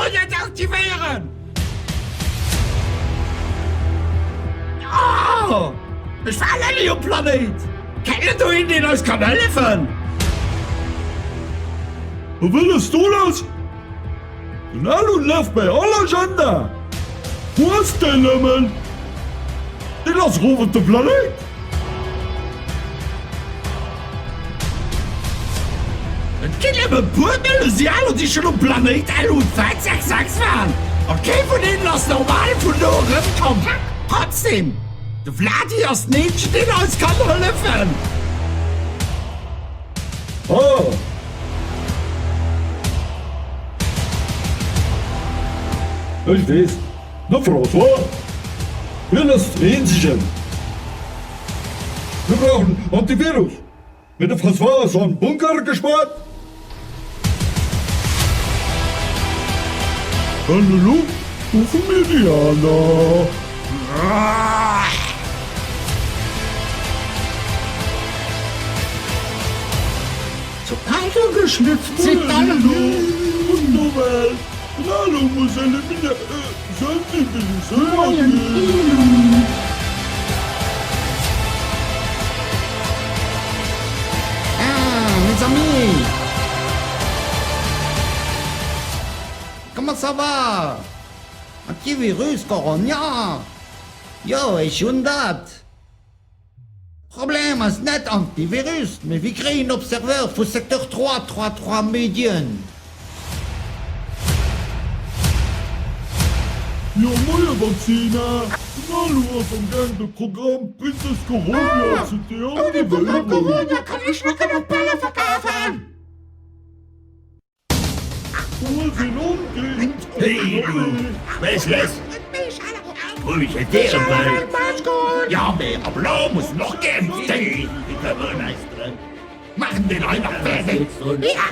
jetzt aktivieren! Oh! Ich falle nicht am Planet! Kennt du ihn, den uns kann helfen? Wat willst du das? Den Alu läuft bei aller Agenda. Wo ist der Mann? Den lass rufen den Planet. Dann geht aber Purmel, sie alle, die schon am Planet Alu 566 waren. Okay, von denen lass normal von da rumkommen. Trotzdem, der Vladi ist nicht, den uns kann helfen. Oh. Ich weiß. Na, François. Wir lassen ihn sichern. Wir brauchen Antivirus. Mit der François so einen Bunker gespart. Hallo, rufen wir Diana. Zu Alter geschlüpft sind alle. Wunderbar. Hallo, muss eliminieren. Sensibilisieren. Mes amis! Comment ça va? Antivirus, Corona? Jo, ich schon dat. Problem ist nicht Antivirus, mais wir kriegen Observeur für Sektor 333 Medien. Ja, moje Vaccine. Hallo, vom Gang de Programm Princess Corona. Die Programm Corona kann ich noch keine Bälle verkaufen. Hey, Was los? Ruhig, der Ball. Ja, mehr Blau muss noch geimpft sein. Die Corona ist drin. Machen den einfach fertig. Ja.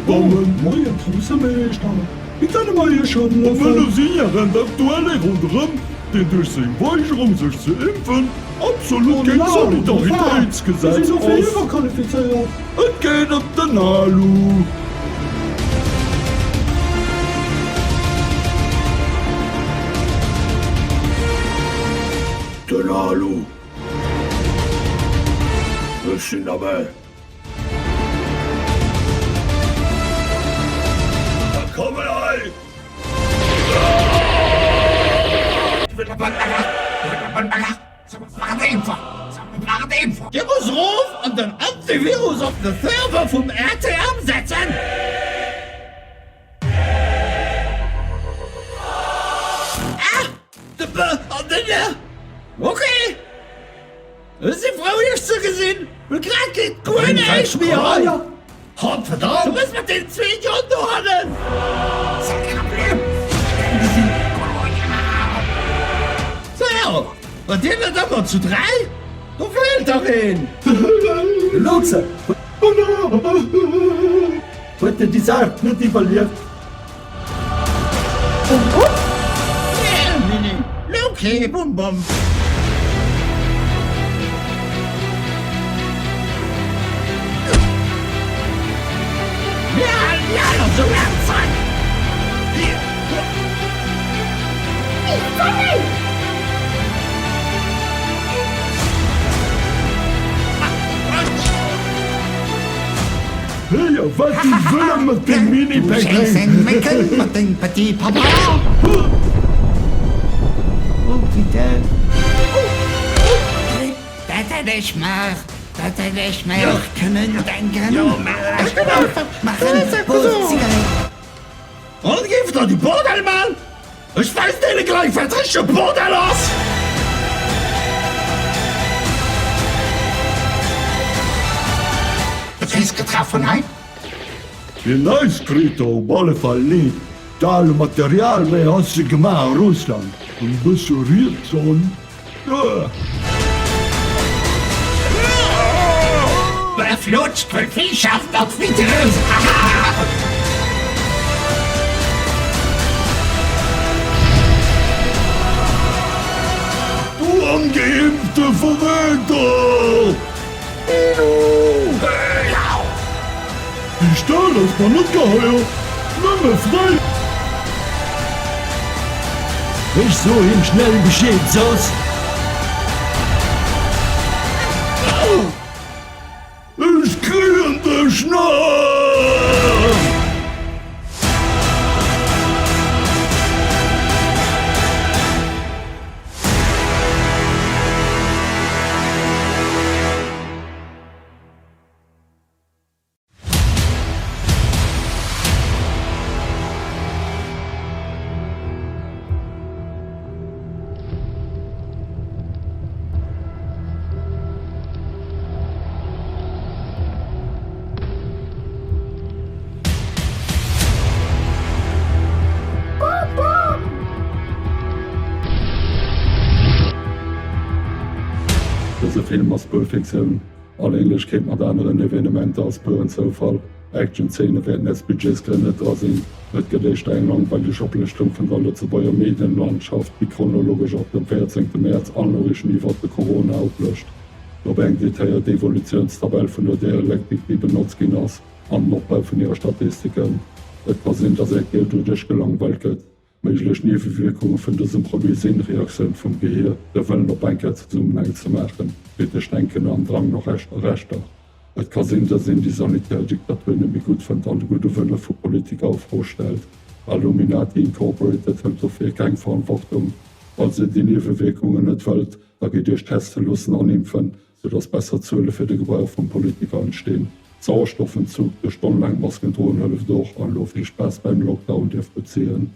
Damen, moje Fußmeister. Ich kann mal hier schon laufen. Wenn Sie rennt aktuelle rundherum, den durch seine Weigerung sich zu impfen, absolut kein Solidaritätsgesetz aus. Überqualifiziert. Es geht auf den Alu. Den Alu. Das sind aber... Komm rein! Der muss Ruf und den Antivirus auf den Server vom RTM setzen! Okay! Das ist die Frau nicht so gesehen! Und gerade geht grüne Eich mir an! Hot verdammt! Du musst mit den 2 Jahren durchhalten! So, ja. Und den wird aber zu 3? Du fehlt doch hin! Luxe! Heute die Sache nicht überlebt. Ja, Mini. Okay, bum bum. Ja, so langsam! Hey, was die Wille mit dem Jason Mini-Päckchen? Micken mit dem Petit Papa! Oh, bitte! Bitte nicht mehr! Bitte nicht mehr! Können denken! Ich will einfach machen! Und gib doch die Bordel, Mann! Ich weiß denen gleich vertrische Bordel aus! Du bist getroffen, nein? Vielleicht kriegt er auf alle Fall nicht. Da alle Material mehr hast du gemacht in Russland. Und bist du Rietson? Ja. Wer flutscht, will viel schaffen auf Videos. Du ungeimpfte Verräter! Ja. die Stahl ist man nicht geheuer. Nimm frei. Ich so ihm schnell Bescheid, Sos. Ich kriege den Schnee. Dieser Film als Pulpfiktion. Allerdings kennt man anderen Evenementen als puren Zufall. Action-Szenen werden als Budgets gegründet dran sind. Nicht gelegt eine langweilige Ablichtung von der Lützebauer Medienlandschaft, wie chronologisch ab dem 14. März anlorisch nie was der Corona auflöscht. Da werden detaillierte Evolutionstabelle von der Dialektik, die benutzt ging als an Nochbau von ihrer Statistiken. Es kann sein, dass Geld durch gelangweilt wird. Möglich Nebenwirkungen von dieser Improvisationsreaktion vom Gehirn, der wollen noch ein Zusammenhang zu machen. Bitte denken an Drang nach Rechter. Es kann sein, dass die Sanitärdiktaturen nicht mehr gut von den guten Willen von Politikern aufgestellt. Illuminati Incorporated hat dafür keine Verantwortung. Falls sie die Nebenwirkungen nicht wollt, da geht durch Testen lassen animpfen, sodass bessere Zölle für den Gebrauch von Politikern entstehen. Sauerstoffentzug, der stundenlang Masken drohen hilft durch, an viel Spaß beim Lockdown darf beziehen.